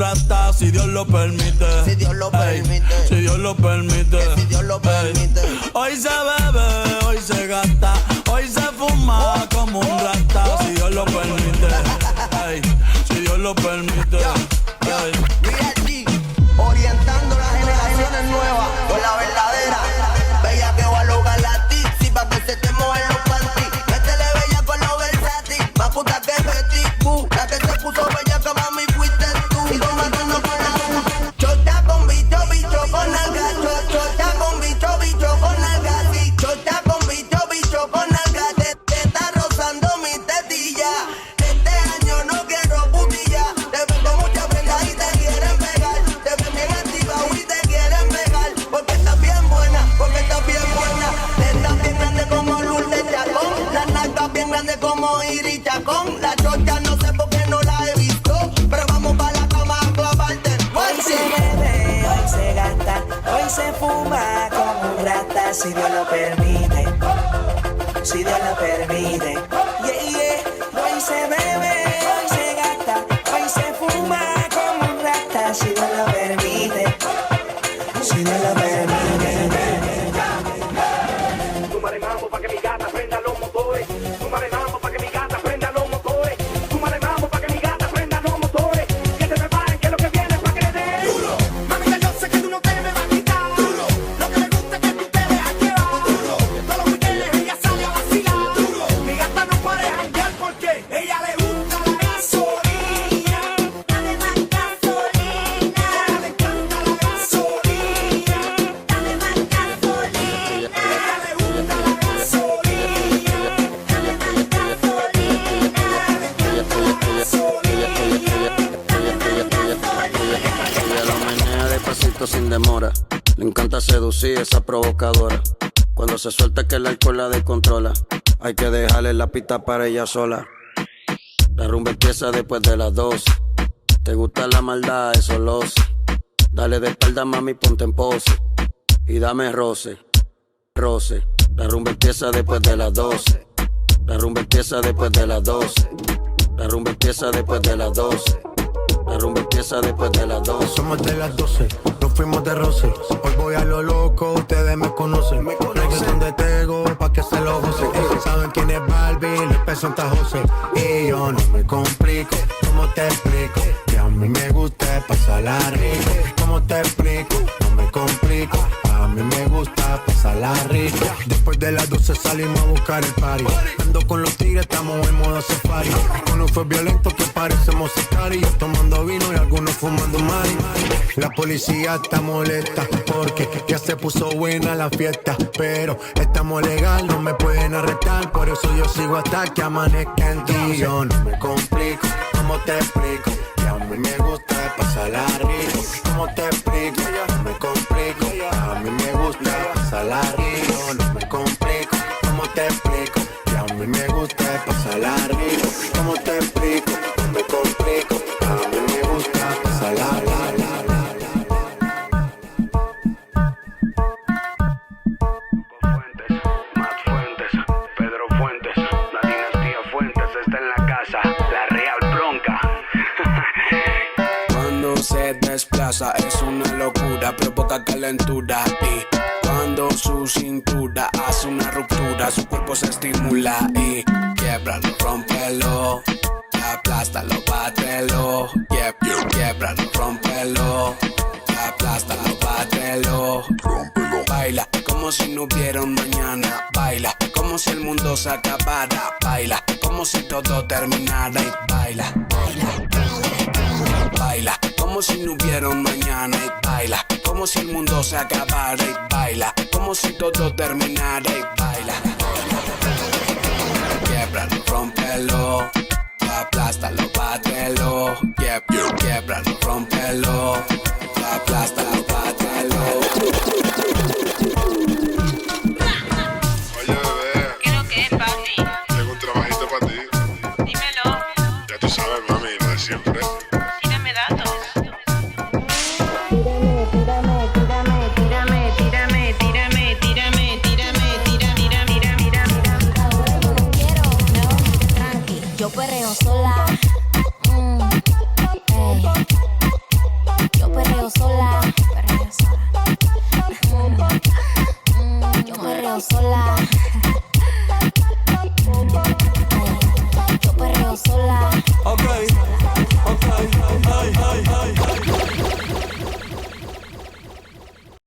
rata, si Dios lo permite. Si Dios lo permite. Si Dios lo permite. Si Dios lo permite. Hoy se bebe, hoy se gasta, hoy se fuma como un rata, si Dios lo permite. Ey, si Dios lo permite. Ey. Real G, orientando las generaciones nuevas con la verdadera. Bella que va a lograr la tizi pa' que se te muevan los panties. Métele bella con los versátil, más puta que Betty Boo. La que se puso bella que mami fuiste tú. Y tú matando con la chota con bicho, bicho con alga. Chota con bicho, bicho con alga. Sí, chota con bicho, bicho con alga. Te está rozando mi tetilla. Este año no quiero putilla. Te veo con mucha prenda y te quieren pegar. Te ves bien activado y te quieren pegar. Porque estás bien buena, porque estás bien buena. Estás bien grande como Lourdes Chacón. Las nalgas bien grandes como Iris Chacón. La chocha no sé por qué no la he visto, pero vamos pa' la cama a clavarte. Hoy se bebe, hoy se gasta, hoy se fuma como un rata, si Dios lo permite. Si Dios lo permite. Yeah, yeah. Hoy se bebe, hoy se gasta, hoy se fuma como un rata, si Dios lo permite. Si Dios lo permite. Súmale mambo pa' que mi gata prenda los motores. Súmale mambo pa' que mi gata prenda los motores. Súmale mambo pa' que mi gata prenda los motores. Que se preparen que lo que viene es pa' que le den duro. Mamita, yo sé que tú no te me vas a quitar duro. Lo que me gusta es que tú te dejas llevar duro. Todos los weekends ella sale a vacilar duro. Mi gata no para de janguear porque ella le gusta la gasolina. Dame más gasolina. Ella le encanta la gasolina. Dame más gasolina. Ella le gusta la gasolina. Dame más gasolina. Ella lo menea despacito sin demora. Le encanta seducir esa provocadora. Cuando se suelta que el alcohol la descontrola. Hay que dejarle la pista para ella sola. La rumba empieza después de las 12. Te gusta la maldad, eso lo sé. Dale de espalda, mami, ponte en pose. Y dame roce, roce. La rumba empieza después de las 12. La rumba empieza después de las 12. La rumba empieza después de las 12. La rumba empieza después de las 12. Somos de las 12, nos fuimos de roce. Hoy voy a lo loco, ustedes me conocen. Reggaeton de Tego, pa' que se lo gocen. Saben quién es Barbie, les peso en José. Y yo no me complico, ¿cómo te explico? Que a mí me gusta pasarla rico. ¿Cómo te explico? No me complico. A mí me gusta pasarla rico. Después de las 12 salimos a buscar el party. Ando con los tigres, estamos en modo safari. Uno fue violento que parecemos sicarios. Tomando vino y algunos fumando mari. La policía está molesta porque ya se puso buena la fiesta. Pero estamos legal, no me pueden arrestar. Por eso yo sigo hasta que amanezca en ti. Yo no me complico, ¿cómo te explico? Que a mí me gusta pasarla rico. ¿Cómo te explico? No me complico. A mí me gusta pasarla rico. No me complico. ¿Cómo te explico? Que a mí me gusta pasarla rico. ¿Cómo te explico? No me complico. A mí me gusta pasarla rico. Fuentes, Matt Fuentes, Pedro Fuentes, la dinastía Fuentes está en la casa, la Real Bronca. Cuando se desplaza es una locura, provoca calentura y cuando su cintura hace una ruptura, su cuerpo se estimula y quiebralo, rómpelo, aplástalo, bátelo, quiebralo, rómpelo, aplástalo, bátelo, baila como si no hubiera un mañana, baila como si el mundo se acabara, baila como si todo terminara y baila, baila como si no hubiera un mañana y baila como si el mundo se acabara y baila como si todo terminara y baila, quiebralo, rómpelo, aplástalo, bátelo, quiebralo, rómpelo, aplástalo, bátelo. Oye, bebé. ¿Qué es lo que es, papi? Tengo un trabajito para ti. Dímelo. Ya tú sabes, mami, lo de siempre. Tírame datos. Yo perreo sola. Yo perreo sola. Ok.